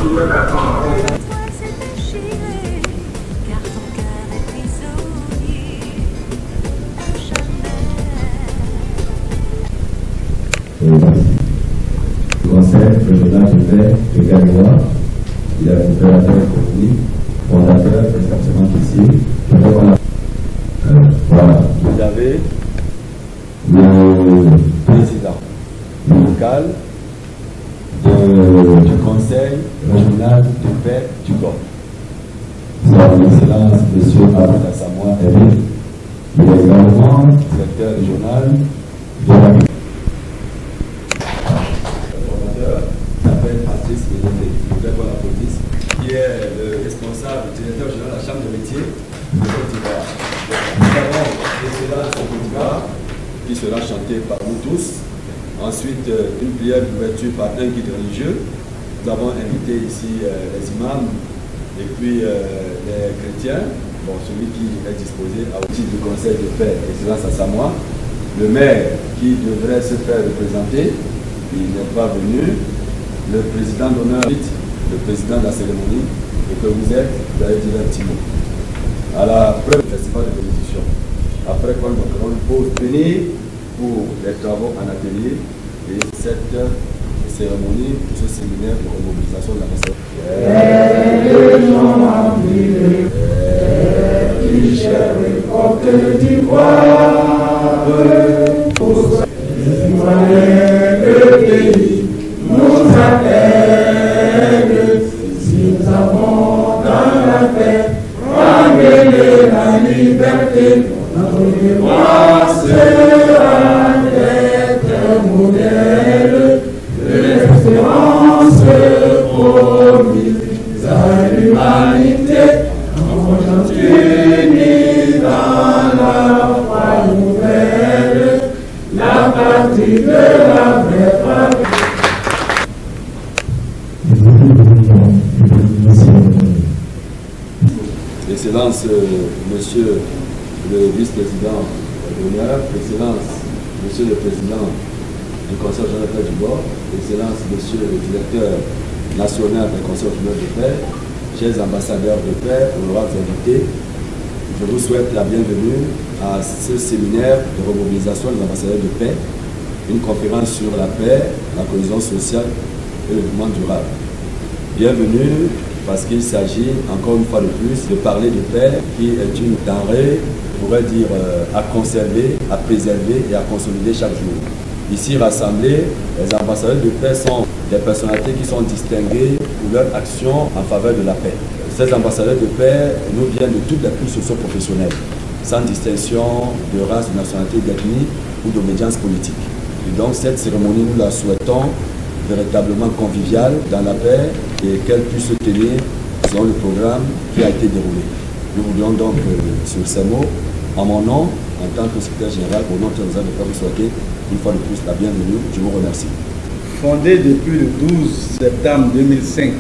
Le conseil régional de paix de Gagnois, il est opérateur économique, fondateur des stationnements ici. Voilà. Vous avez le président local du conseil régional de paix du Gord. Son Excellence, M. Abdel Samoa Eric, il est également directeur régional de la qui est le responsable, le directeur général de la Chambre de métier de Côte d'Ivoire. Nous avons l'excellence de Côte d'Ivoire qui sera chantée par nous tous. Ensuite, une prière d'ouverture par un guide religieux. Nous avons invité ici les imams et puis les chrétiens. Bon, celui qui est disposé au titre du conseil de paix, Excellence à Samoa. Le maire qui devrait se faire représenter, il n'est pas venu. Le président d'honneur, le président de la cérémonie, et que vous êtes, vous allez dire un petit mot. À la preuve du festival de bénédiction. Après quoi, nous allons une pause venir pour les travaux en atelier et cette cérémonie, ce séminaire de remobilisation de la nation. Nous appelle, si nous avons dans la paix, ramener la liberté, notre devoir sera d'être modèle de l'espérance promise à l'humanité, en unis dans la foi nouvelle, la patrie de la vraie patrie. Excellence, Monsieur le vice-président d'honneur, Excellence, Monsieur le président du Conseil régional de paix du Gord, Excellence, Monsieur le directeur national du Conseil régional de paix, chers ambassadeurs de paix, honorables invités, je vous souhaite la bienvenue à ce séminaire de remobilisation des ambassadeurs de paix, une conférence sur la paix, la cohésion sociale et le développement durable. Bienvenue parce qu'il s'agit encore une fois de plus de parler de paix qui est une denrée, on pourrait dire, à conserver, à préserver et à consolider chaque jour. Ici rassemblés, les ambassadeurs de paix sont des personnalités qui sont distinguées pour leur action en faveur de la paix. Ces ambassadeurs de paix nous viennent de toutes les couches socio-professionnelles, sans distinction de race, de nationalité, d'ethnie ou d'obédience politique. Et donc cette cérémonie, nous la souhaitons véritablement conviviale dans la paix et qu'elle puisse se tenir selon le programme qui a été déroulé. Nous voulions donc, sur ces mots, en mon nom, en tant que secrétaire général, au nom de la de vous souhaiter une fois de plus la bienvenue. Je vous remercie. Fondée depuis le 12 septembre 2005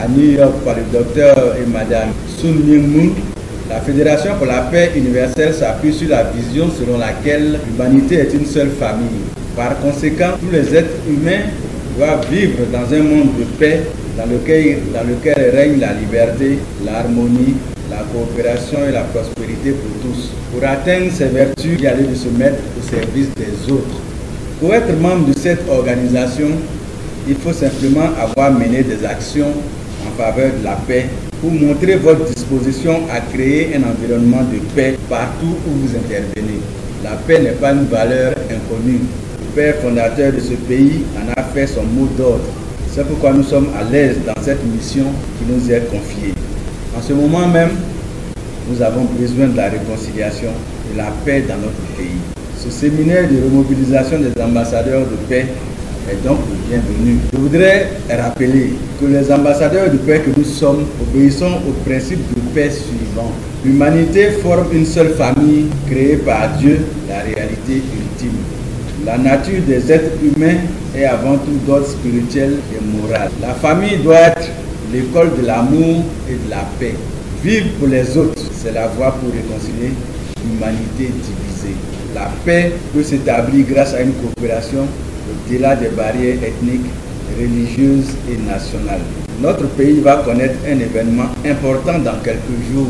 à New York par le docteur et madame Sun Myung Moon, la Fédération pour la paix universelle s'appuie sur la vision selon laquelle l'humanité est une seule famille. Par conséquent, tous les êtres humains doivent vivre dans un monde de paix dans lequel règne la liberté, l'harmonie, la coopération et la prospérité pour tous. Pour atteindre ces vertus, il y a lieu de se mettre au service des autres. Pour être membre de cette organisation, il faut simplement avoir mené des actions en faveur de la paix pour montrer votre disposition à créer un environnement de paix partout où vous intervenez. La paix n'est pas une valeur inconnue. Le père fondateur de ce pays en a fait son mot d'ordre. C'est pourquoi nous sommes à l'aise dans cette mission qui nous est confiée. En ce moment même, nous avons besoin de la réconciliation et de la paix dans notre pays. Ce séminaire de remobilisation des ambassadeurs de paix est donc le bienvenu. Je voudrais rappeler que les ambassadeurs de paix que nous sommes obéissons au principe de paix suivant. L'humanité forme une seule famille créée par Dieu, la réalité ultime. La nature des êtres humains est avant tout d'ordre spirituel et moral. La famille doit être l'école de l'amour et de la paix. Vivre pour les autres, c'est la voie pour réconcilier l'humanité divisée. La paix peut s'établir grâce à une coopération au-delà des barrières ethniques, religieuse et nationale. Notre pays va connaître un événement important dans quelques jours.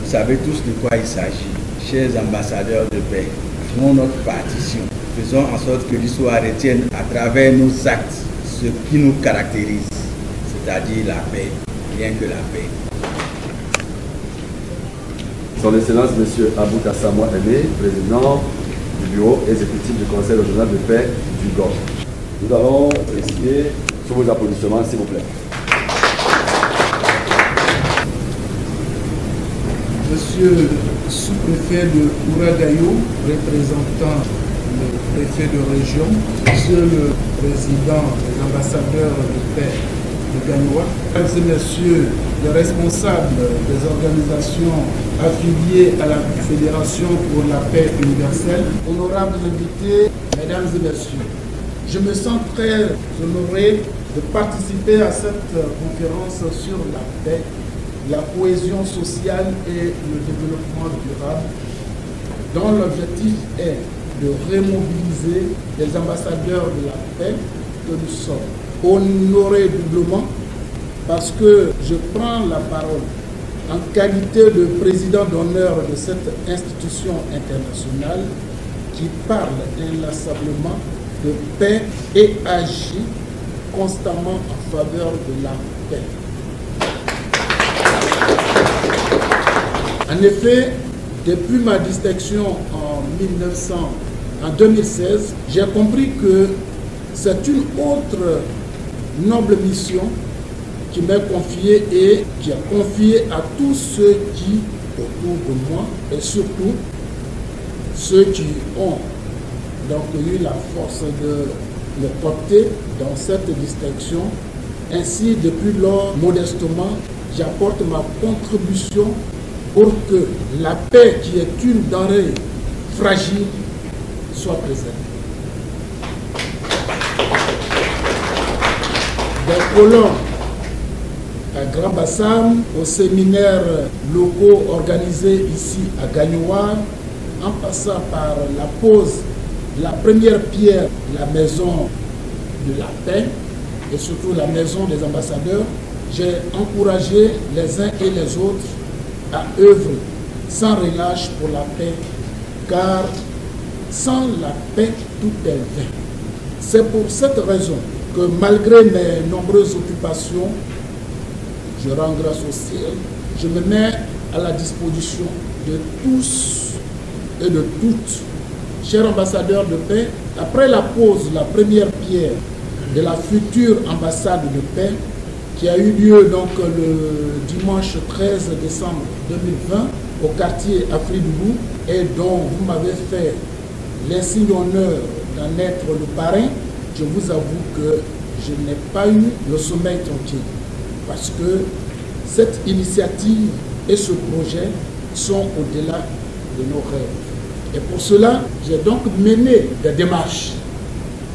Vous savez tous de quoi il s'agit. Chers ambassadeurs de paix, faisons notre partition. Faisons en sorte que l'histoire retienne à travers nos actes ce qui nous caractérise, c'est-à-dire la paix, rien que la paix. Son Excellence, M. Abou Tassamoua Aimé, président du bureau exécutif du Conseil régional de paix du Golfe. Nous allons essayer sur vos applaudissements, s'il vous plaît. Monsieur le sous-préfet de Ouragayo, représentant le préfet de région, Monsieur le président des ambassadeurs de paix de Gagnoua, Mesdames et Messieurs les responsables des organisations affiliées à la Fédération pour la paix universelle, honorables invités, Mesdames et Messieurs, je me sens très honoré de participer à cette conférence sur la paix, la cohésion sociale et le développement durable, dont l'objectif est de remobiliser les ambassadeurs de la paix que nous sommes. Honoré doublement parce que je prends la parole en qualité de président d'honneur de cette institution internationale qui parle inlassablement de paix et agit constamment en faveur de la paix. En effet, depuis ma distinction en 2016, j'ai compris que c'est une autre noble mission qui m'est confiée et qui est confiée à tous ceux qui, autour de moi, et surtout ceux qui ont donc eu la force de me porter dans cette distinction. Ainsi, depuis lors, modestement, j'apporte ma contribution pour que la paix, qui est une denrée fragile, soit préservée. Des colons à Grand Bassam, aux séminaires locaux organisés ici à Gagnoua, en passant par la pose de la première pierre de la maison de la paix et surtout la maison des ambassadeurs, j'ai encouragé les uns et les autres à œuvrer sans relâche pour la paix, car sans la paix, tout est vain. C'est pour cette raison que malgré mes nombreuses occupations, je rends grâce au ciel, je me mets à la disposition de tous et de toutes. Chers ambassadeurs de paix, après la pose de la première pierre de la future ambassade de paix, qui a eu lieu donc le dimanche 13 décembre 2020 au quartier Afridoubou et dont vous m'avez fait l'insigne honneur d'en être le parrain, je vous avoue que je n'ai pas eu le sommeil tranquille parce que cette initiative et ce projet sont au-delà de nos rêves. Et pour cela, j'ai donc mené des démarches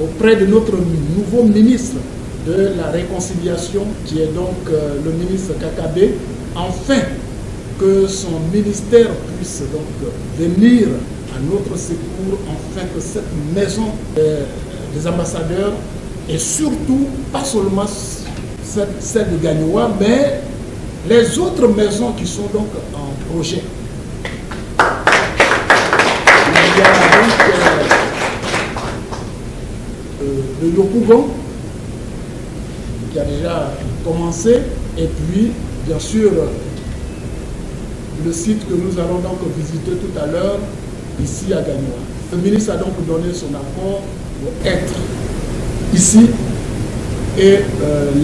auprès de notre nouveau ministre de la Réconciliation, qui est donc le ministre Kakabe, afin que son ministère puisse donc venir à notre secours, afin que cette maison des ambassadeurs, et surtout, pas seulement celle de Gagnoua, mais les autres maisons qui sont donc en projet. Il y a donc le Yopougon, qui a déjà commencé, et puis, bien sûr, le site que nous allons donc visiter tout à l'heure, ici à Gagnoua. Le ministre a donc donné son accord pour être ici et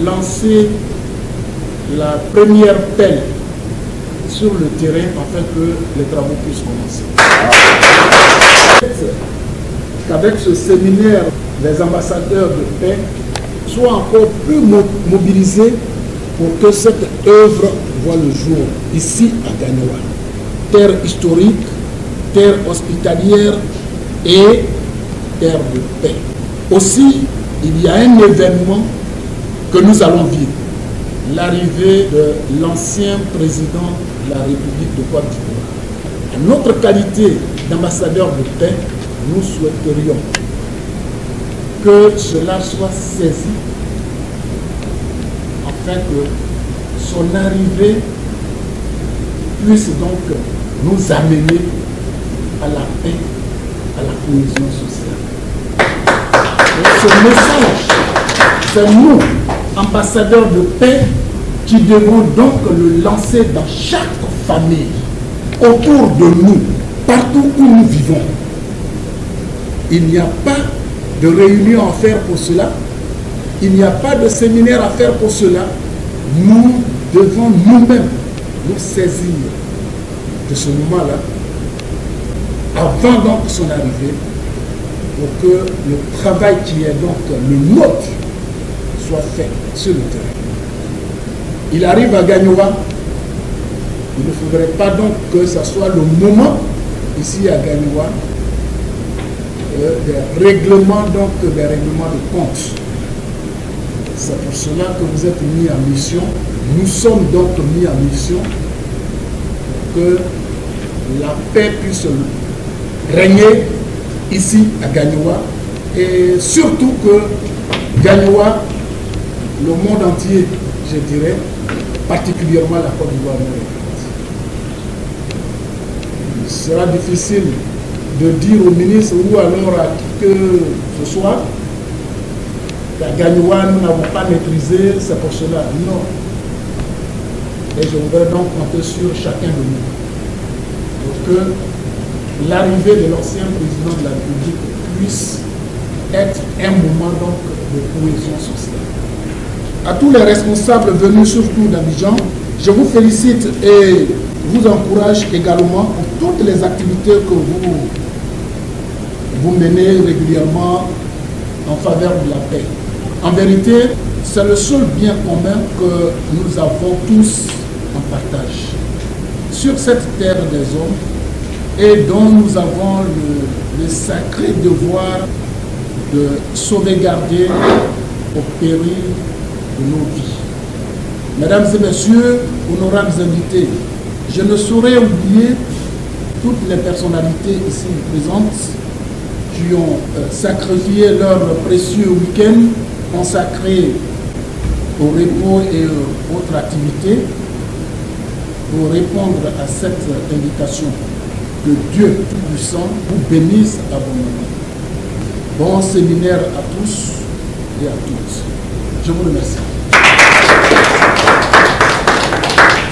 lancer la première pelle sur le terrain afin que les travaux puissent commencer. Qu'avec ce séminaire, les ambassadeurs de paix soient encore plus mobilisés pour que cette œuvre voit le jour ici à Gagnoua. Terre historique, terre hospitalière et terre de paix. Aussi, il y a un événement que nous allons vivre. L'arrivée de l'ancien président de la République de Côte d'Ivoire. En notre qualité d'ambassadeur de paix, nous souhaiterions que cela soit saisi afin que son arrivée puisse donc nous amener à la paix, à la cohésion sociale. Et ce message, c'est nous, ambassadeurs de paix, qui devons donc le lancer dans chaque famille, autour de nous, partout où nous vivons. Il n'y a pas de réunion à faire pour cela. Il n'y a pas de séminaire à faire pour cela. Nous devons nous-mêmes nous saisir de ce moment-là, avant donc son arrivée, pour que le travail qui est donc le nôtre soit fait sur le terrain. Il arrive à Gagnoa. Il ne faudrait pas donc que ce soit le moment ici à Gagnoa des règlements de compte. C'est pour cela que vous êtes mis en mission. Nous sommes donc mis en mission pour que la paix puisse régner ici à Gagnoa et surtout que Gagnoa, le monde entier, je dirais, particulièrement la Côte d'Ivoire. Il sera difficile de dire au ministre ou alors à qui que ce soit qu'à Gagnoa, nous n'avons pas maîtrisé, c'est pour cela. Non. Et je voudrais donc compter sur chacun de nous pour que l'arrivée de l'ancien président de la République puisse être un moment donc de cohésion sociale. À tous les responsables venus surtout d'Abidjan, je vous félicite et vous encourage également pour toutes les activités que vous menez régulièrement en faveur de la paix. En vérité, c'est le seul bien commun que nous avons tous en partage sur cette terre des hommes et dont nous avons le sacré devoir de sauvegarder au péril de nos vies. Mesdames et messieurs, honorables invités, je ne saurais oublier toutes les personnalités ici présentes qui ont sacrifié leur précieux week-end consacré au repos et aux autres activités pour répondre à cette invitation. Que Dieu Tout-Puissant vous bénisse abondamment. Bon séminaire à tous et à toutes. Je vous remercie.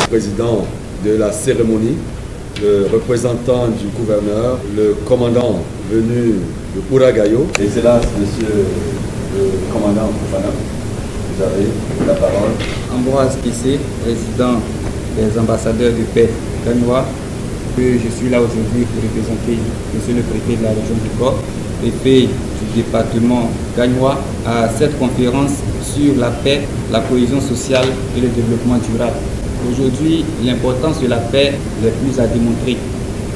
Président de la cérémonie, le représentant du gouverneur, le commandant venu de Ouragayo, Excellence, monsieur le commandant Fofana, vous avez la parole. Ambroise Kissé, président des ambassadeurs de paix gagnois, que je suis là aujourd'hui pour représenter monsieur le préfet de la région du Port, préfet du département gagnois, à cette conférence sur la paix, la cohésion sociale et le développement durable. Aujourd'hui, l'importance de la paix n'est plus à démontrer.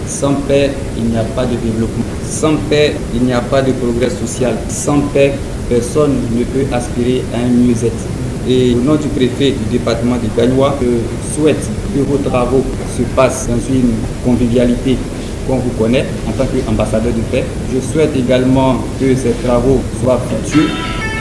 Sans paix, il n'y a pas de développement. Sans paix, il n'y a pas de progrès social. Sans paix, personne ne peut aspirer à un mieux-être. Et au nom du préfet du département de Gagnoa, je souhaite que vos travaux se passent dans une convivialité qu'on vous connaît en tant qu'ambassadeur de paix. Je souhaite également que ces travaux soient fructueux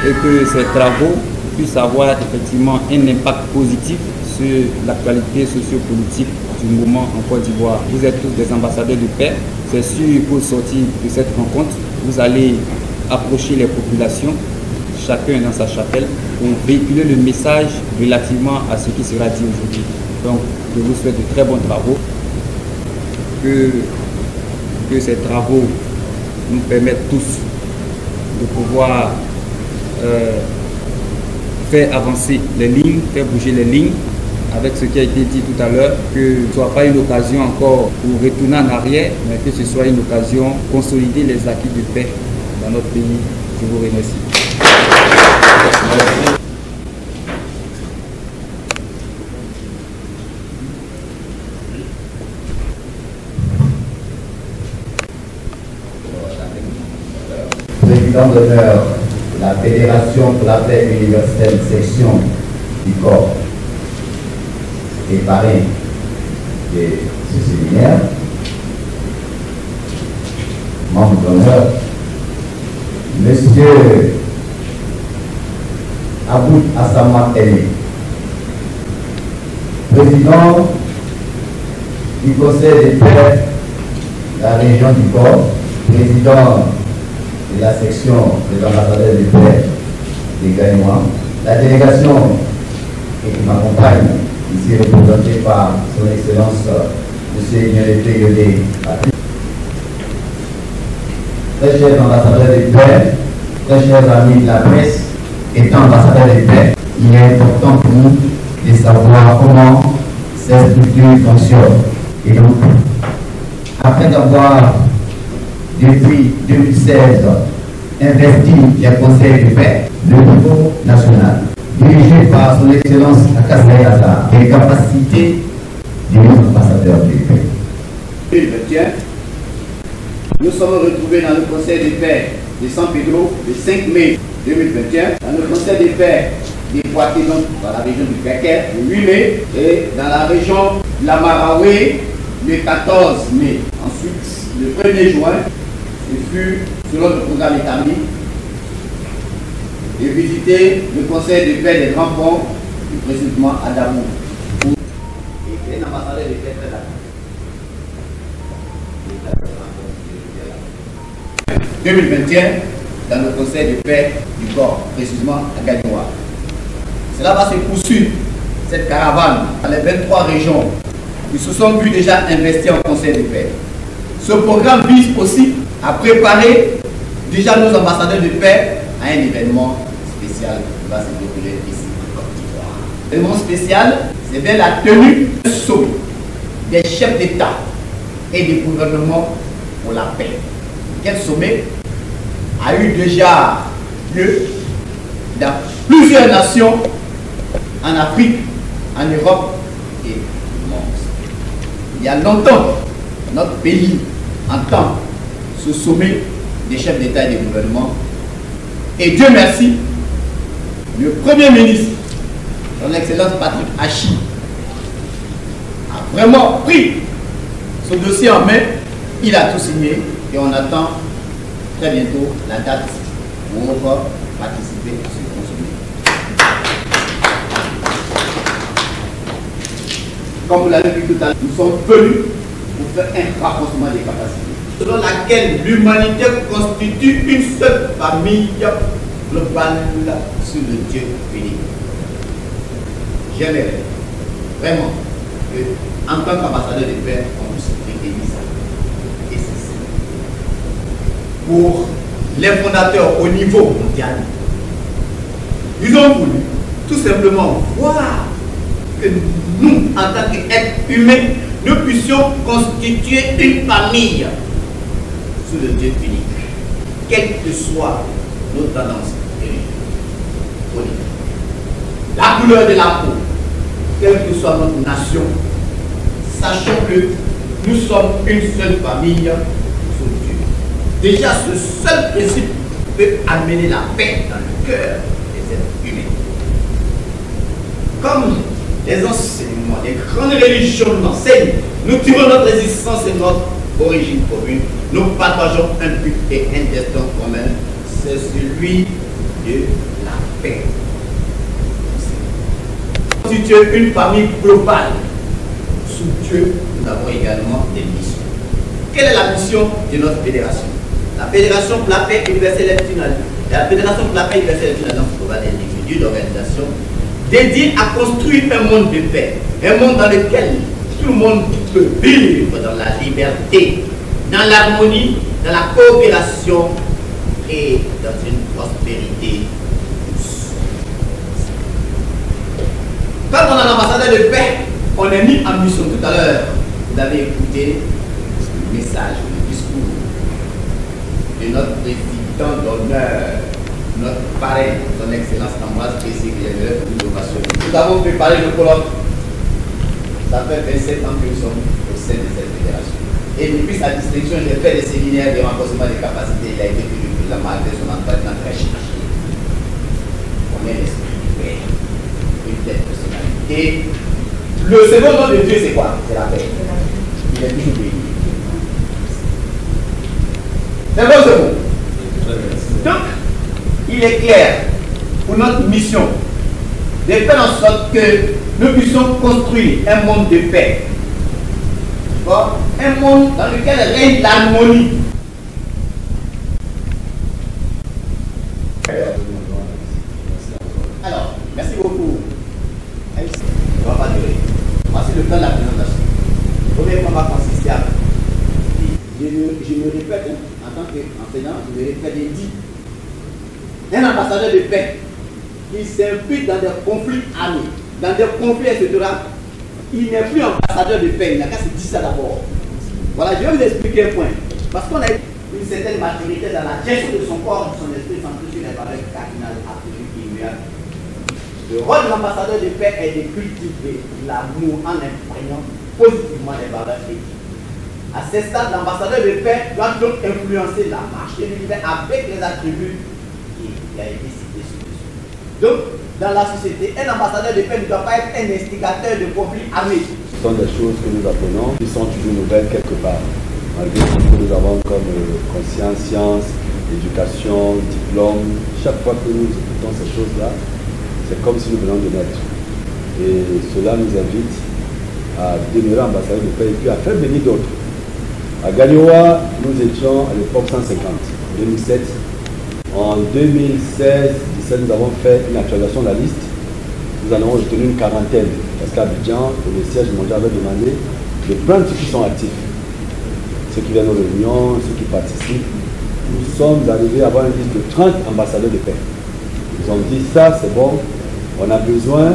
et que ces travaux puissent avoir effectivement un impact positif sur l'actualité sociopolitique du moment en Côte d'Ivoire. Vous êtes tous des ambassadeurs de paix. C'est sûr qu'au sortir de cette rencontre, vous allez approcher les populations, chacun dans sa chapelle, pour véhiculer le message relativement à ce qui sera dit aujourd'hui. Donc, je vous souhaite de très bons travaux, que ces travaux nous permettent tous de pouvoir faire avancer les lignes, faire bouger les lignes, avec ce qui a été dit tout à l'heure, que ce ne soit pas une occasion encore pour retourner en arrière, mais que ce soit une occasion pour consolider les acquis de paix dans notre pays. Je vous remercie. Président d'honneur de la Fédération pour la paix universelle section du corps et parrain de ce séminaire, membre d'honneur, Monsieur Aboud Assama Eni, président du Conseil des pères de la région du Corps, président de la section des ambassadeurs des pères des Gagnois, la délégation qui m'accompagne, ici représentée par son Excellence M. Ignorité Yodé, très chers ambassadeurs des pères, très chers amis de la presse, étant ambassadeurs des pères, il est important pour nous de savoir comment ces structures fonctionnent. Et donc, après avoir, depuis 2016, investi le Conseil de paix de niveau national, dirigé par son Excellence Akasaï Azar, les capacités de nos ambassadeurs de paix. 2021, nous sommes retrouvés dans le Conseil des pairs de San Pedro le 5 mai 2021, dans le Conseil des pairs des Poitiers, dans la région du Keket, le 8 mai, et dans la région de la Maraoué, le 14 mai. Ensuite, le 1er juin, ce fut, selon le programme établi, de visiter le Conseil de paix des Grands Ponts, du précisément Adamou. Et l'ambassadeur de paix très d'accord. 2021, dans le Conseil de paix du corps, précisément à Gagnoa. Cela va se poursuivre, cette caravane, dans les 23 régions qui se sont vus déjà investir en Conseil de paix. Ce programme vise aussi à préparer déjà nos ambassadeurs de paix à un événement spécial qui va se dérouler ici en Côte d'Ivoire. L'événement spécial, c'est bien la tenue de sommet des chefs d'État et des gouvernements pour la paix. Quel sommet a eu déjà lieu dans plusieurs nations en Afrique, en Europe et au monde. Il y a longtemps, notre pays entend ce sommet des chefs d'État et des gouvernements. Et Dieu merci, le Premier ministre, son Excellence Patrick Hachi, a vraiment pris ce dossier en main. Il a tout signé et on attend très bientôt la date où on va participer à ce sommet. Comme vous l'avez vu tout à l'heure, nous sommes venus pour faire un renforcement des capacités, selon laquelle l'humanité constitue une seule famille globale sous le Dieu unique. J'aimerais vraiment que, en tant qu'ambassadeur de paix, on puisse prédire ça. Et c'est ça. Pour les fondateurs au niveau mondial, ils ont voulu tout simplement voir que nous, en tant qu'êtres humains, nous puissions constituer une famille sous le Dieu unique, quelles que soient nos tendances politiques. La couleur de la peau, quelle que soit notre nation, sachant que nous sommes une seule famille sous Dieu. Déjà, ce seul principe peut amener la paix dans le cœur des êtres humains. Comme les enseignements, les grandes religions nous enseignent, nous tirons notre existence et notre origine commune. Nous partageons un but et un destin commun, c'est celui de la paix. Constituer une famille globale sous Dieu, nous avons également des missions. Quelle est la mission de notre fédération? La Fédération pour la paix universelle est la Fédération pour la paix universelle est une alliance globale d'individus, d'organisations dédiée à construire un monde de paix, un monde dans lequel tout le monde peut vivre dans la liberté, dans l'harmonie, dans la coopération et dans une prospérité. Quand on est un ambassadeur de paix, on est mis en mission. Tout à l'heure, vous avez écouté le message, le discours de notre président d'honneur, notre parrain, son Excellence Ambroise P.C. qui est le l'innovation. Nous avons préparé le colloque. Ça fait 27 ans que nous sommes au sein de cette fédération. Et depuis sa distinction, j'ai fait des séminaires de renforcement des capacités. Il a été tenu pour la malgré son entraînement très chargé. On est l'esprit du Père, une telle personnalité. Et le second nom de Dieu, c'est quoi? C'est la paix. Il est toujours béni. C'est bon, c'est bon. Donc, il est clair pour notre mission de faire en sorte que nous puissions construire un monde de paix. Un monde dans lequel règne l'harmonie. Alors, merci beaucoup. Ça ne va pas durer. Voici le plan de la présentation. Le premier point va consister à... Je me répète, en tant qu'enseignant, je me répète et dis, un ambassadeur de paix qui s'implique dans des conflits armés, dans des conflits, etc., il n'est plus ambassadeur de paix. Il n'a qu'à se dire ça d'abord. Voilà, je vais vous expliquer un point. Parce qu'on a une certaine maturité dans la gestion de son corps, de son esprit, centré sur les valeurs cardinales absolues et immuables. Le rôle de l'ambassadeur de paix est de cultiver l'amour en imprégnant positivement les valeurs éthiques. À ce stade, l'ambassadeur de paix doit donc influencer la marche de l'univers avec les attributs qui a été cités sur-dessus. Donc, dans la société, un ambassadeur de paix ne doit pas être un instigateur de conflits armés. Ce sont des choses que nous apprenons qui sont toujours nouvelles quelque part. Malgré tout ce que nous avons comme conscience, science, éducation, diplôme, chaque fois que nous écoutons ces choses-là, c'est comme si nous venions de naître. Et cela nous invite à demeurer ambassadeur de paix et puis à faire venir d'autres. À Gagnoa, nous étions à l'époque 150, 2007. En 2016-17, nous avons fait une actualisation de la liste. Nous en avons retenu une quarantaine. Parce qu'Abidjan, le siège mondial avait demandé de prendre ceux qui sont actifs. Ceux qui viennent aux réunions, ceux qui participent. Nous sommes arrivés à avoir une liste de 30 ambassadeurs de paix. Ils ont dit ça, c'est bon. On a besoin,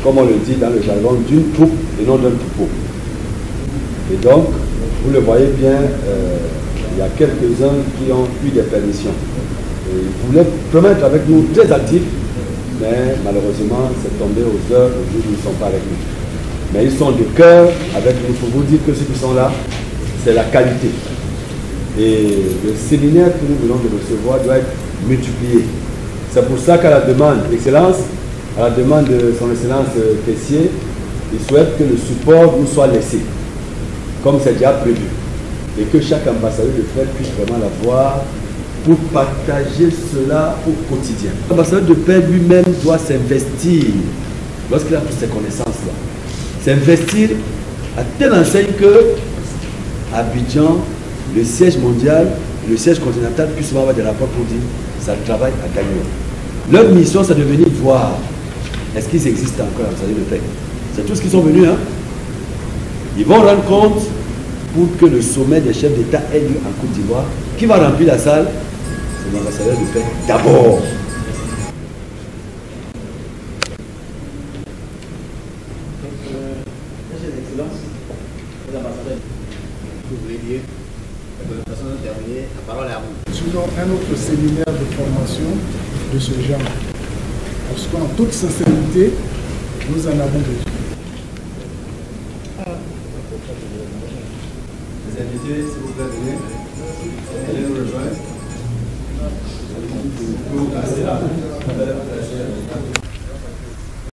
comme on le dit dans le jargon, d'une troupe et non d'un troupeau. Et donc, vous le voyez bien, il y a quelques-uns qui ont eu des permissions. Et ils voulaient vraiment être avec nous très actifs, mais malheureusement, c'est tombé aux heures où ils ne sont pas avec nous. Mais ils sont de cœur avec nous. Il faut vous dire que ceux qui sont là, c'est la qualité. Et le séminaire que nous venons de recevoir doit être multiplié. C'est pour ça qu'à la demande, Excellence, à la demande de son Excellence Caissier, il souhaite que le support nous soit laissé, comme c'est déjà prévu. Et que chaque ambassadeur de paix puisse vraiment l'avoir pour partager cela au quotidien. L'ambassadeur de paix lui-même doit s'investir, lorsqu'il a toutes ces connaissances-là, s'investir à telle enseigne que Abidjan, le siège mondial, le siège continental puissent avoir des rapports pour dire ça travaille à Gagnoa. Leur mission, c'est de venir voir est-ce qu'ils existent encore ambassadeurs de paix. C'est tout ce qu'ils sont venus. Hein? Ils vont rendre compte pour que le sommet des chefs d'État ait lieu en Côte d'Ivoire. Qui va remplir la salle? C'est l'ambassadeur de paix d'abord. Sinon, un autre séminaire de formation de ce genre. Parce qu'en toute sincérité, nous en avons besoin. Les invités, s'il vous plaît, venez. Allez nous rejoindre.